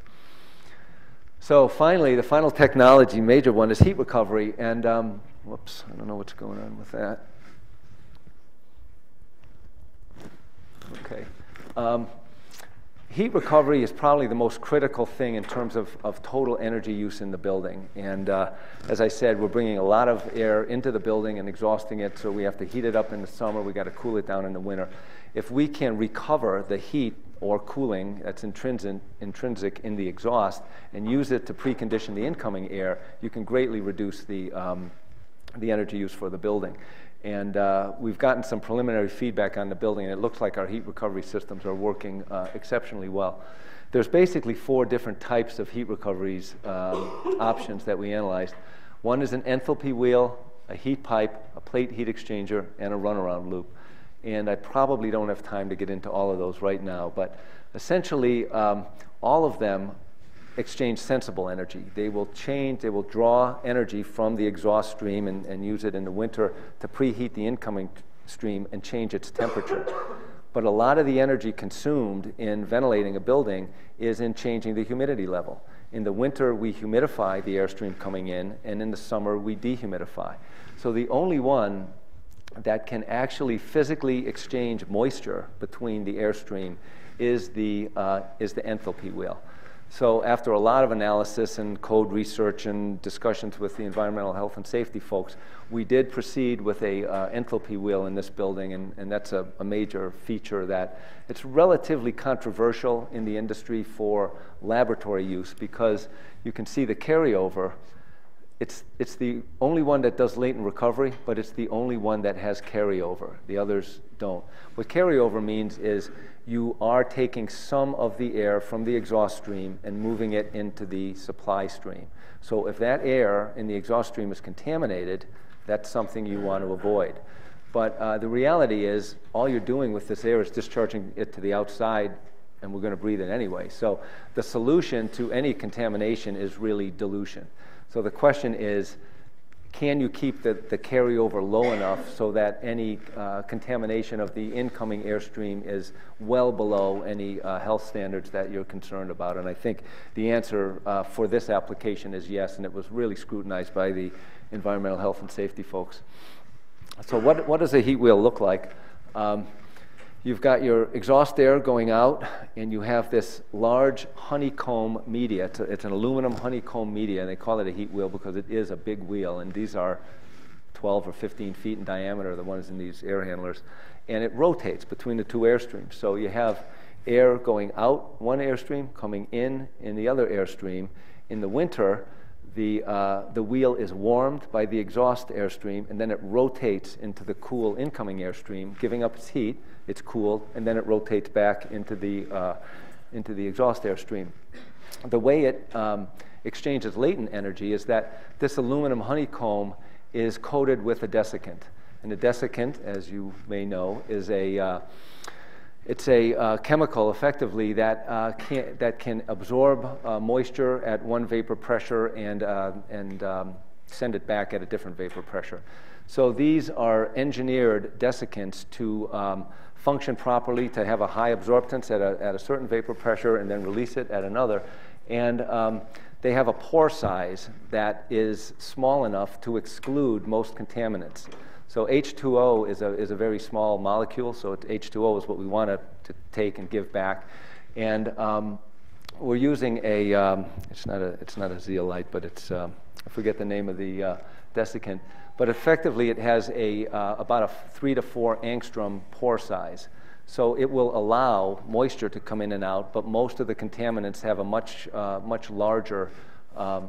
[SPEAKER 1] So finally, the final technology, major one, is heat recovery, and whoops, I don't know what's going on with that. Okay. Heat recovery is probably the most critical thing in terms of total energy use in the building. And as I said, we're bringing a lot of air into the building and exhausting it, so we have to heat it up in the summer. We got to cool it down in the winter. If we can recover the heat or cooling that's intrinsic in the exhaust and use it to precondition the incoming air, you can greatly reduce the energy use for the building. And we've gotten some preliminary feedback on the building, and it looks like our heat recovery systems are working exceptionally well. There's basically 4 different types of heat recoveries options that we analyzed. One is an enthalpy wheel, a heat pipe, a plate heat exchanger, and a runaround loop. And I probably don't have time to get into all of those right now, but essentially all of them exchange sensible energy. They will draw energy from the exhaust stream and use it in the winter to preheat the incoming stream and change its temperature. But a lot of the energy consumed in ventilating a building is in changing the humidity level. In the winter, we humidify the airstream coming in, and in the summer, we dehumidify. So the only one that can actually physically exchange moisture between the airstream is the enthalpy wheel. So after a lot of analysis and code research and discussions with the environmental health and safety folks, we did proceed with a enthalpy wheel in this building, and that's a major feature that it's relatively controversial in the industry for laboratory use, because you can see the carryover. It's the only one that does latent recovery, but it's the only one that has carryover. The others don't. What carryover means is you are taking some of the air from the exhaust stream and moving it into the supply stream. So if that air in the exhaust stream is contaminated, that's something you want to avoid. But the reality is all you're doing with this air is discharging it to the outside, and we're going to breathe it anyway. So the solution to any contamination is really dilution. So the question is, can you keep the carryover low enough so that any contamination of the incoming airstream is well below any health standards that you're concerned about? And I think the answer for this application is yes, and it was really scrutinized by the environmental health and safety folks. So what does a heat wheel look like? You've got your exhaust air going out, and you have this large honeycomb media. It's an aluminum honeycomb media, and they call it a heat wheel because it is a big wheel, and these are 12 or 15 feet in diameter, the ones in these air handlers. And it rotates between the two airstreams. So you have air going out one airstream, coming in the other airstream. In the winter, the wheel is warmed by the exhaust airstream, and then it rotates into the cool incoming airstream, giving up its heat. It's cooled, and then it rotates back into the exhaust airstream. The way it exchanges latent energy is that this aluminum honeycomb is coated with a desiccant. And a desiccant, as you may know, is it's a chemical, effectively, that can absorb moisture at one vapor pressure and send it back at a different vapor pressure. So these are engineered desiccants to function properly, to have a high absorptance at a certain vapor pressure and then release it at another. And they have a pore size that is small enough to exclude most contaminants. So H2O is a very small molecule, so H2O is what we want to take and give back. And we're using it's not a zeolite, but it's, I forget the name of the desiccant. But effectively, it has about a 3 to 4 angstrom pore size. So it will allow moisture to come in and out, but most of the contaminants have a much larger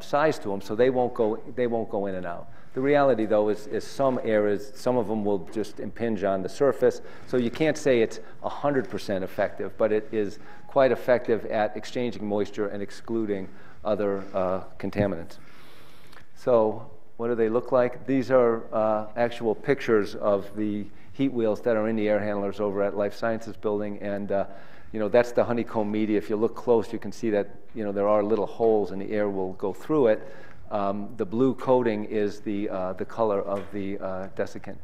[SPEAKER 1] size to them, so they won't go in and out. The reality, though, is some areas, some of them will just impinge on the surface. So you can't say it's 100% effective, but it is quite effective at exchanging moisture and excluding other contaminants. So what do they look like? These are actual pictures of the heat wheels that are in the air handlers over at Life Sciences Building, and that's the honeycomb media. If you look close, you can see that there are little holes, and the air will go through it. The blue coating is the color of the desiccant.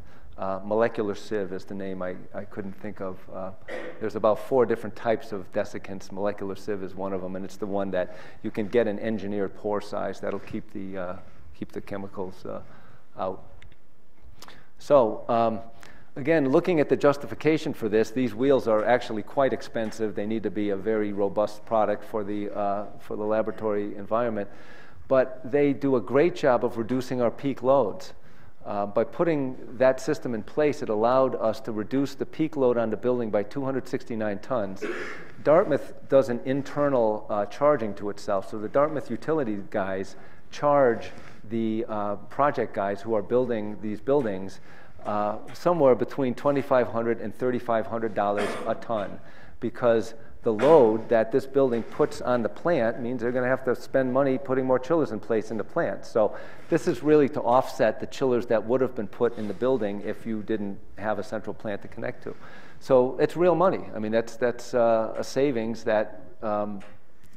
[SPEAKER 1] Molecular sieve is the name I couldn't think of. There's about 4 different types of desiccants. Molecular sieve is one of them, and it's the one that you can get an engineered pore size that'll keep the chemicals out. So again, looking at the justification for this, these wheels are actually quite expensive. They need to be a very robust product for the laboratory environment. But they do a great job of reducing our peak loads. By putting that system in place, it allowed us to reduce the peak load on the building by 269 tons. Dartmouth does an internal charging to itself. So the Dartmouth utility guys charge the project guys who are building these buildings somewhere between $2,500 and $3,500 a ton, because the load that this building puts on the plant means they're going to have to spend money putting more chillers in place in the plant. So this is really to offset the chillers that would have been put in the building if you didn't have a central plant to connect to. So it's real money. I mean, that's a savings that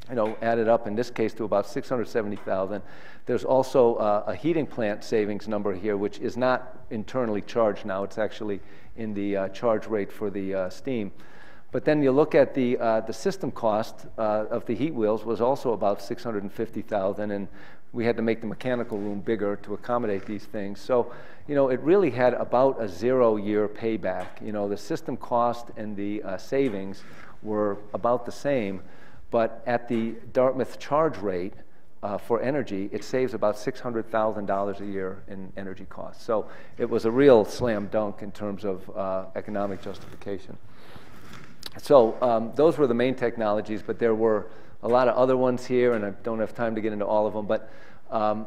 [SPEAKER 1] added up in this case to about $670,000. There's also a heating plant savings number here, which is not internally charged now. It's actually in the charge rate for the steam. But then you look at the system cost of the heat wheels was also about $650,000, and we had to make the mechanical room bigger to accommodate these things. So, it really had about a 0-year payback. The system cost and the savings were about the same, but at the Dartmouth charge rate for energy, it saves about $600,000 a year in energy costs. So it was a real slam dunk in terms of economic justification. So those were the main technologies, but there were a lot of other ones here, and I don't have time to get into all of them. But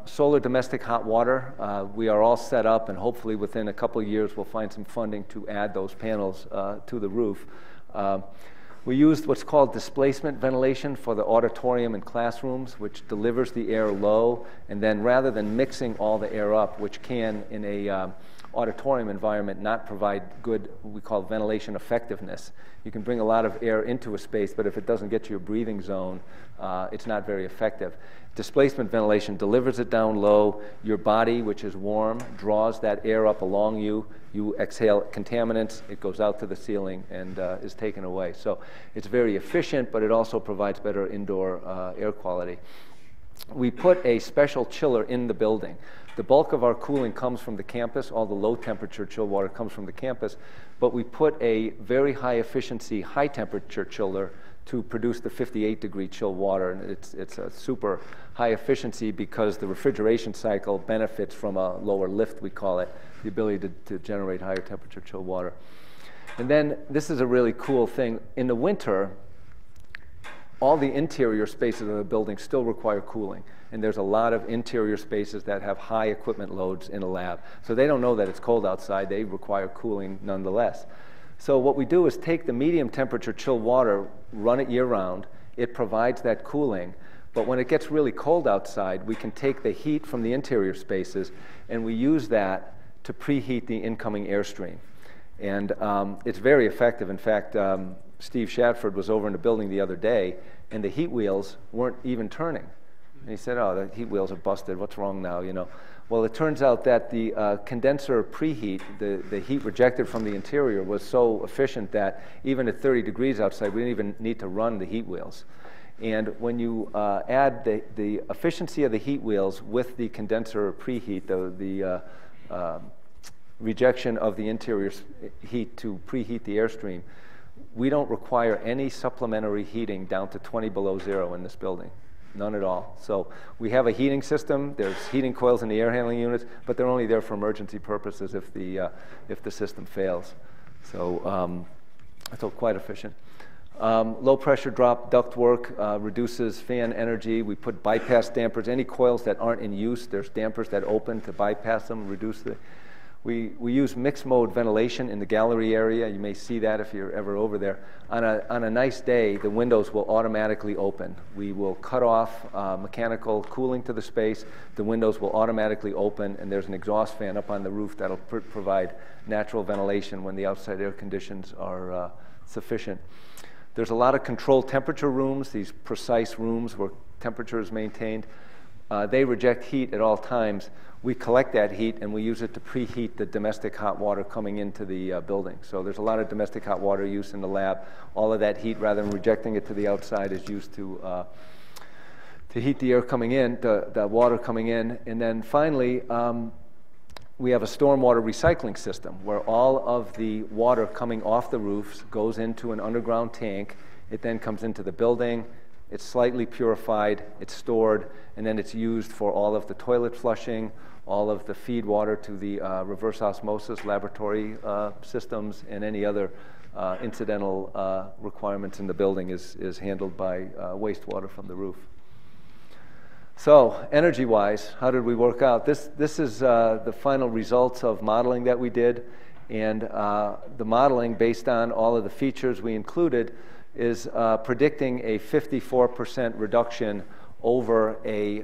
[SPEAKER 1] solar domestic hot water, we are all set up, and hopefully within a couple of years we'll find some funding to add those panels to the roof. We used what's called displacement ventilation for the auditorium and classrooms, which delivers the air low, and then rather than mixing all the air up, which can in a auditorium environment not provide good, what we call ventilation effectiveness. You can bring a lot of air into a space, but if it doesn't get to your breathing zone, it's not very effective. Displacement ventilation delivers it down low. Your body, which is warm, draws that air up along you. You exhale contaminants, it goes out to the ceiling and is taken away. So it's very efficient, but it also provides better indoor air quality. We put a special chiller in the building. The bulk of our cooling comes from the campus. All the low temperature chill water comes from the campus, but we put a very high efficiency, high temperature chiller to produce the 58-degree chill water, and it's a super high efficiency because the refrigeration cycle benefits from a lower lift, we call it, the ability to generate higher temperature chill water. And then this is a really cool thing. In the winter, all the interior spaces of the building still require cooling, and there's a lot of interior spaces that have high equipment loads in a lab. So they don't know that it's cold outside. They require cooling nonetheless. So what we do is take the medium temperature chilled water, run it year-round. It provides that cooling. But when it gets really cold outside, we can take the heat from the interior spaces, and we use that to preheat the incoming airstream. And it's very effective. In fact, Steve Shadford was over in the building the other day, and the heat wheels weren't even turning. And he said, "Oh, the heat wheels are busted. What's wrong now?" Well, it turns out that the condenser preheat, the heat rejected from the interior, was so efficient that even at 30 degrees outside, we didn't even need to run the heat wheels. And when you add the efficiency of the heat wheels with the condenser preheat, the rejection of the interior heat to preheat the airstream, we don't require any supplementary heating down to 20 below zero in this building. None at all. So we have a heating system. There's heating coils in the air handling units, but they're only there for emergency purposes if the system fails. So it's quite efficient. Low pressure drop ductwork reduces fan energy. We put bypass dampers. Any coils that aren't in use, there's dampers that open to bypass them, reduce the. We use mixed mode ventilation in the gallery area. You may see that if you're ever over there. On a nice day, the windows will automatically open. We will cut off mechanical cooling to the space. The windows will automatically open, and there's an exhaust fan up on the roof that'll provide natural ventilation when the outside air conditions are sufficient. There's a lot of controlled temperature rooms, these precise rooms where temperature is maintained. They reject heat at all times. We collect that heat and we use it to preheat the domestic hot water coming into the building. So there's a lot of domestic hot water use in the lab. All of that heat, rather than rejecting it to the outside, is used to heat the air coming in, the water coming in. And then finally, we have a stormwater recycling system where all of the water coming off the roofs goes into an underground tank. It then comes into the building. It's slightly purified, it's stored, and then it's used for all of the toilet flushing, all of the feed water to the reverse osmosis laboratory systems, and any other incidental requirements in the building is handled by wastewater from the roof. So, energy-wise, how did we work out? This is the final results of modeling that we did, and the modeling, based on all of the features we included, is predicting a 54% reduction over a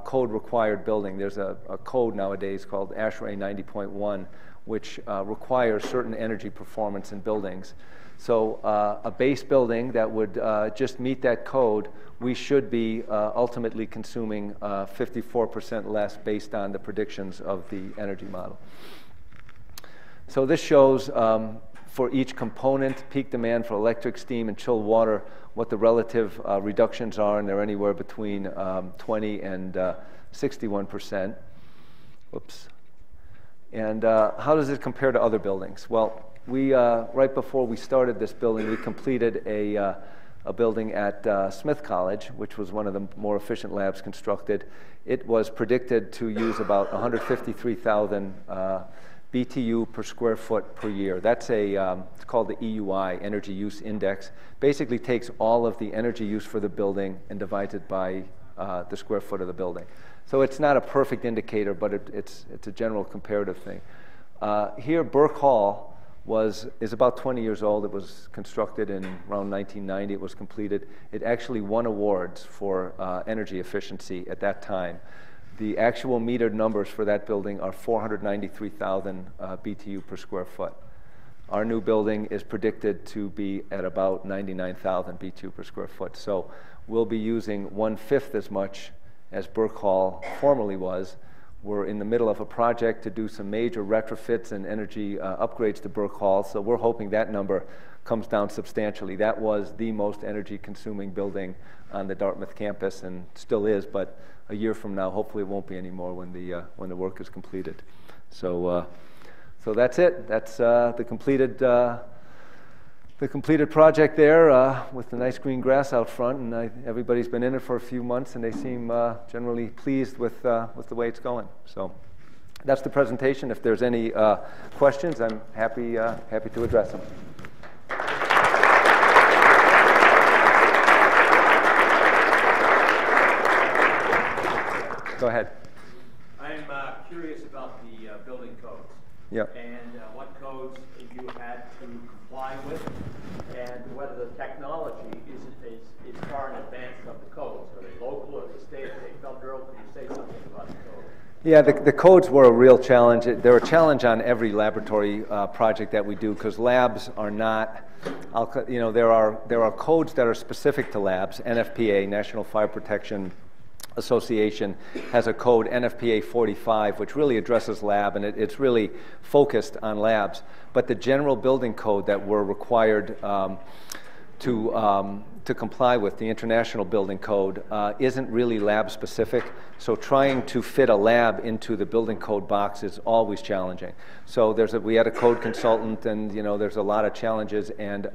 [SPEAKER 1] code-required building. There's a code nowadays called ASHRAE 90.1, which requires certain energy performance in buildings. So a base building that would just meet that code, we should be ultimately consuming 54% less based on the predictions of the energy model. So this shows for each component, peak demand for electric, steam, and chilled water, what the relative reductions are, and they're anywhere between 20 and 61%. Whoops. And how does it compare to other buildings? Well, we right before we started this building, we completed a building at Smith College, which was one of the more efficient labs constructed. It was predicted to use about 153,000 BTU per square foot per year. That's it's called the EUI, Energy Use Index. Basically takes all of the energy use for the building and divides it by the square foot of the building. So it's not a perfect indicator, but it's a general comparative thing. Here, Burke Hall is about 20 years old. It was constructed in around 1990. It was completed. It actually won awards for energy efficiency at that time. The actual metered numbers for that building are 493,000 BTU per square foot. Our new building is predicted to be at about 99,000 BTU per square foot. So we'll be using 1/5 as much as Burke Hall formerly was. We're in the middle of a project to do some major retrofits and energy upgrades to Burke Hall, so we're hoping that number comes down substantially. That was the most energy-consuming building on the Dartmouth campus, and still is, but a year from now, hopefully it won't be anymore when the work is completed. So that's it. That's the completed project there with the nice green grass out front, and everybody's been in it for a few months, and they seem generally pleased with the way it's going. So that's the presentation. If there's any questions, I'm happy to address them. Go ahead.
[SPEAKER 3] I'm curious about the building codes.
[SPEAKER 1] Yep.
[SPEAKER 3] And what codes you had to comply with, and whether the technology is far in advance of the codes. Are they local or the state? Are they federal? Can you say something about the codes?
[SPEAKER 1] Yeah, the codes were a real challenge. They're a challenge on every laboratory project that we do, because labs are not, there are codes that are specific to labs. NFPA, National Fire Protection Association, has a code, NFPA 45, which really addresses lab, and it's really focused on labs. But the general building code that we're required to comply with, the International Building Code, isn't really lab specific. So trying to fit a lab into the building code box is always challenging. So we had a code consultant, and there's a lot of challenges, and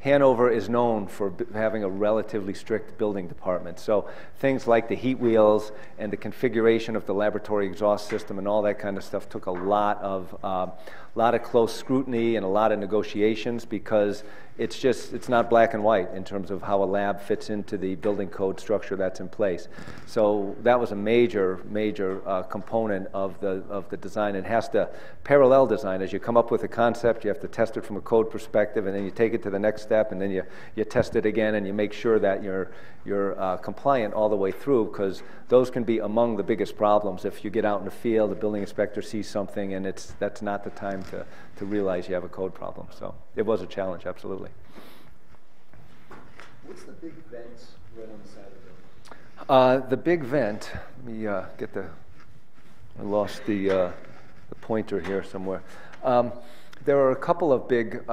[SPEAKER 1] Hanover is known for having a relatively strict building department. So things like the heat wheels and the configuration of the laboratory exhaust system and all that kind of stuff took a lot of close scrutiny and a lot of negotiations, because it's not black and white in terms of how a lab fits into the building code structure that's in place. So that was a major component of the design. It has to parallel design. As you come up with a concept, you have to test it from a code perspective, and then you take it to the next step, and then you test it again, and you make sure that you're compliant all the way through, because those can be among the biggest problems. If you get out in the field, the building inspector sees something, and that's not the time to realize you have a code problem. So it was a challenge, absolutely.
[SPEAKER 2] What's the big vents right on the side of the building?
[SPEAKER 1] The big vent, let me I lost the pointer here somewhere. There are a couple of big,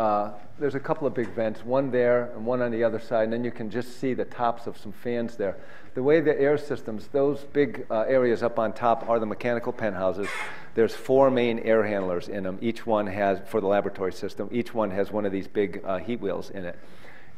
[SPEAKER 1] there's a couple of big vents, one there and one on the other side, and then you can just see the tops of some fans there. The way the air systems, those big areas up on top are the mechanical penthouses. There's 4 main air handlers in them. Each one has, for the laboratory system, each one has one of these big heat wheels in it.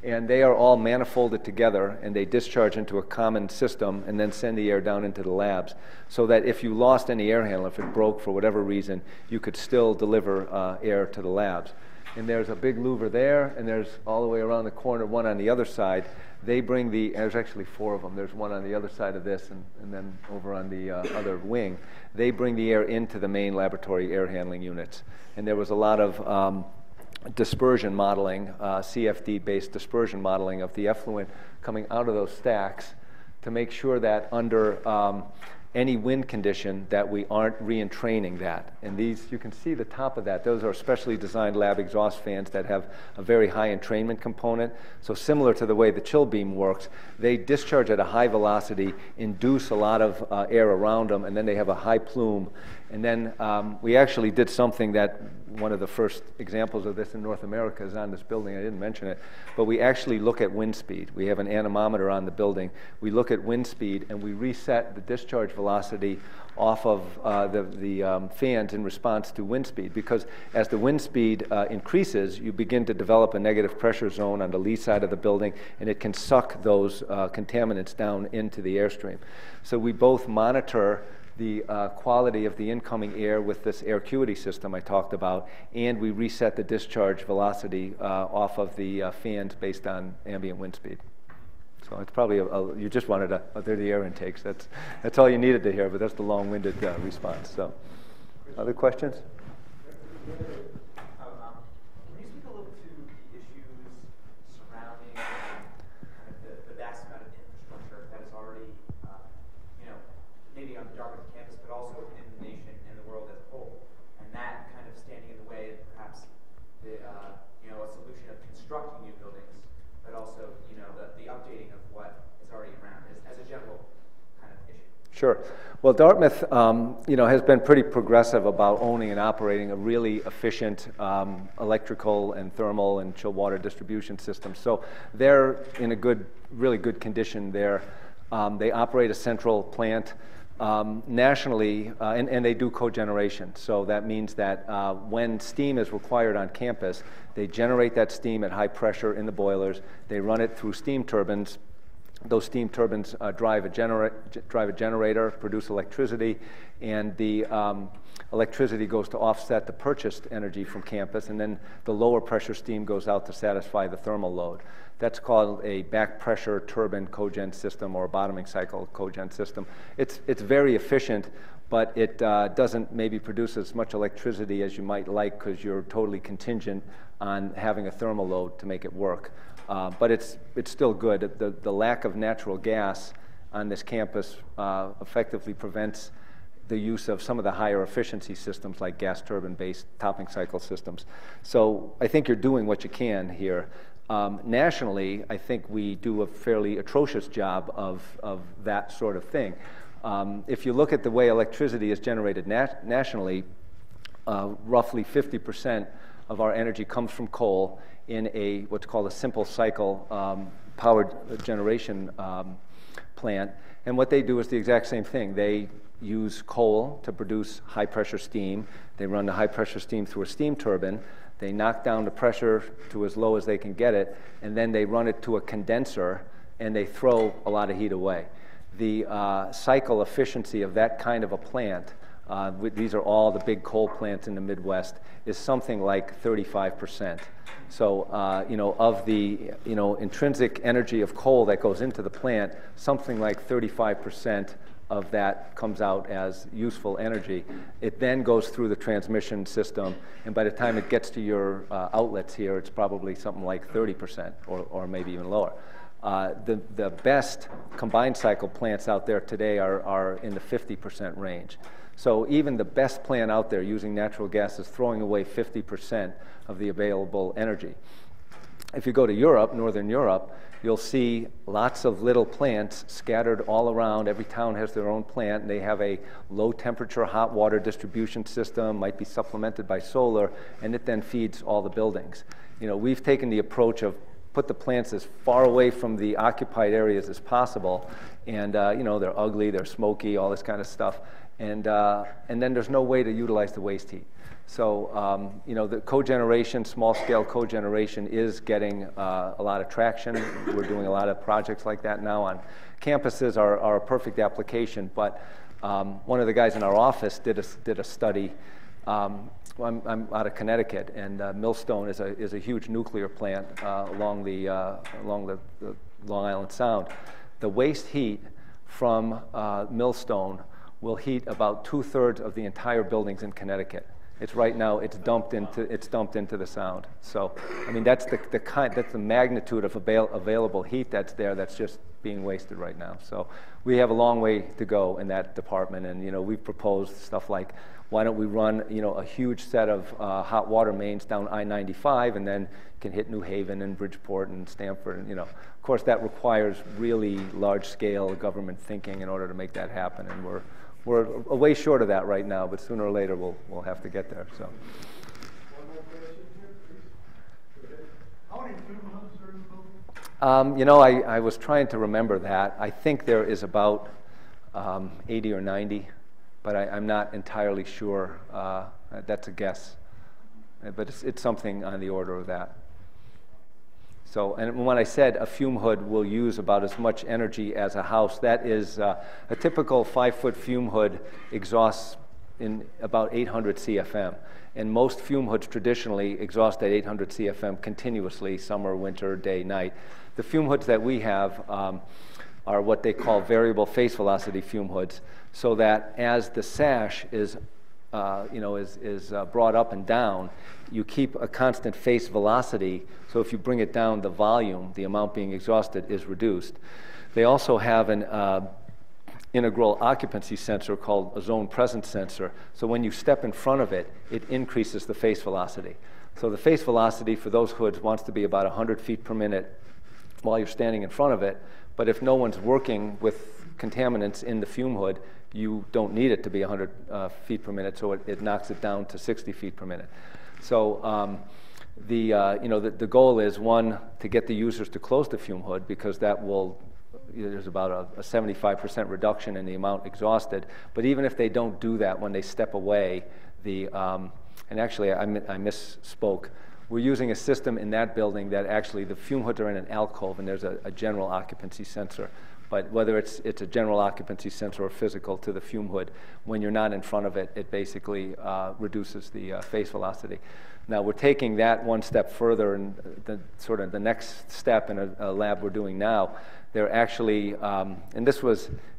[SPEAKER 1] And they are all manifolded together, and they discharge into a common system and then send the air down into the labs, so that if you lost any air handler, if it broke for whatever reason, you could still deliver air to the labs. And there's a big louver there, and there's all the way around the corner, one on the other side. They bring there's actually 4 of them. There's one on the other side of this, and then over on the other wing. They bring the air into the main laboratory air handling units. And there was a lot of dispersion modeling, CFD-based dispersion modeling of the effluent coming out of those stacks to make sure that under any wind condition that we aren't re-entraining that. And these, you can see the top of that. Those are specially designed lab exhaust fans that have a very high entrainment component. So similar to the way the chill beam works, they discharge at a high velocity, induce a lot of air around them, and then they have a high plume. And then we actually did something that one of the first examples of this in North America is on this building. I didn't mention it, but we actually look at wind speed. We have an anemometer on the building. We look at wind speed, and we reset the discharge velocity off of the fans in response to wind speed, because as the wind speed increases, you begin to develop a negative pressure zone on the lee side of the building, and it can suck those contaminants down into the airstream. So we both monitor the quality of the incoming air with this air acuity system I talked about, and we reset the discharge velocity off of the fans based on ambient wind speed. So it's probably, you just wanted they're the air intakes. That's all you needed to hear, but that's the long-winded response. So, other questions?
[SPEAKER 4] Can you speak a little to the issues surrounding kind of the vast amount of infrastructure that is already, maybe on the Dartmouth campus, but also in the nation and the world as a whole, and that kind of standing in the way of perhaps the, a solution of constructing new buildings, but also, the updating of what is already around as a general kind of issue?
[SPEAKER 1] Sure. Well, Dartmouth, has been pretty progressive about owning and operating a really efficient electrical and thermal and chill water distribution system. So they're in a really good condition there. They operate a central plant nationally, and they do cogeneration. So that means that when steam is required on campus, they generate that steam at high pressure in the boilers. They run it through steam turbines. Those steam turbines drive a generator, produce electricity, and the electricity goes to offset the purchased energy from campus, and then the lower pressure steam goes out to satisfy the thermal load. That's called a back pressure turbine cogen system, or a bottoming cycle cogen system. It's very efficient, but it doesn't maybe produce as much electricity as you might like, because you're totally contingent on having a thermal load to make it work. But it's still good. The lack of natural gas on this campus effectively prevents the use of some of the higher efficiency systems like gas turbine-based topping cycle systems. So I think you're doing what you can here. Nationally, I think we do a fairly atrocious job of that sort of thing. If you look at the way electricity is generated nationally, roughly 50% of our energy comes from coal in what's called a simple cycle power generation plant. And what they do is the exact same thing. They use coal to produce high pressure steam. They run the high pressure steam through a steam turbine. They knock down the pressure to as low as they can get it, and then they run it to a condenser, and they throw a lot of heat away. The cycle efficiency of that kind of a plant, these are all the big coal plants in the Midwest, is something like 35%. So, of the, intrinsic energy of coal that goes into the plant, something like 35% of that comes out as useful energy. It then goes through the transmission system, and by the time it gets to your outlets here, it's probably something like 30% or maybe even lower. The best combined cycle plants out there today are in the 50% range. So even the best plant out there using natural gas is throwing away 50% of the available energy. If you go to Europe, Northern Europe, you'll see lots of little plants scattered all around. Every town has their own plant, and they have a low temperature hot water distribution system, might be supplemented by solar, and it then feeds all the buildings. We've taken the approach of put the plants as far away from the occupied areas as possible, and they're ugly, they're smoky, all this kind of stuff, and then there's no way to utilize the waste heat. So, the cogeneration, small-scale cogeneration is getting a lot of traction. We're doing a lot of projects like that now on campuses. Are a perfect application, but one of the guys in our office did a study. I'm out of Connecticut, and Millstone is a huge nuclear plant along the Long Island Sound. The waste heat from Millstone will heat about 2/3 of the entire buildings in Connecticut. It's right now. It's dumped into the Sound. So, I mean, that's the magnitude of available heat that's there. That's just being wasted right now. So we have a long way to go in that department, and we've proposed stuff like, why don't we run a huge set of hot water mains down I-95, and then can hit New Haven and Bridgeport and Stamford, and of course that requires really large-scale government thinking in order to make that happen, and we're a way short of that right now, but sooner or later we'll have to get there. So.
[SPEAKER 2] One more question here, please. Go ahead. How many fume hoods are in the building?
[SPEAKER 1] I was trying to remember that. I think there is about 80 or 90, but I'm not entirely sure. That's a guess, but it's something on the order of that. So, and when I said a fume hood will use about as much energy as a house, that is a typical 5-foot fume hood exhausts in about 800 CFM. And most fume hoods traditionally exhaust at 800 CFM continuously, summer, winter, day, night. The fume hoods that we have are what they call variable face velocity fume hoods, so that as the sash is brought up and down, you keep a constant face velocity, so if you bring it down, the volume, the amount being exhausted, is reduced. They also have an integral occupancy sensor called a zone presence sensor, so when you step in front of it, it increases the face velocity. So the face velocity for those hoods wants to be about 100 feet per minute while you're standing in front of it, but if no one's working with contaminants in the fume hood, you don't need it to be 100 feet per minute, so it knocks it down to 60 feet per minute. So the goal is, one, to get the users to close the fume hood, because that will, there's about a 75% reduction in the amount exhausted. But even if they don't do that, when they step away, and actually I misspoke. We're using a system in that building that actually the fume hoods are in an alcove, and there's a general occupancy sensor. But whether it's a general occupancy sensor or physical to the fume hood, when you're not in front of it, it basically reduces the face velocity. Now we're taking that one step further, and the next step in a lab we're doing now. They're actually, and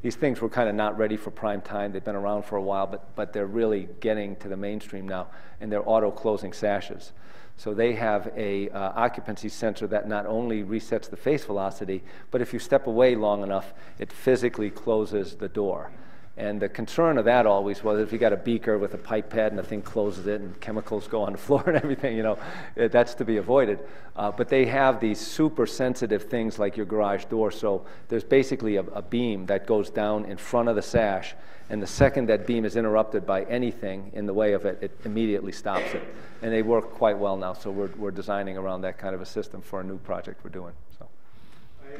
[SPEAKER 1] these things were kind of not ready for prime time. They've been around for a while, but they're really getting to the mainstream now, and they're auto-closing sashes. So they have a occupancy sensor that not only resets the face velocity, but if you step away long enough, it physically closes the door. And the concern of that always was, if you got a beaker with a pipette and the thing closes it and chemicals go on the floor and everything, that's to be avoided. But they have these super sensitive things like your garage door. So there's basically a beam that goes down in front of the sash, and the second that beam is interrupted by anything in the way of it, it immediately stops it. And they work quite well now, so we're designing around that kind of a system for a new project we're doing. So.
[SPEAKER 2] I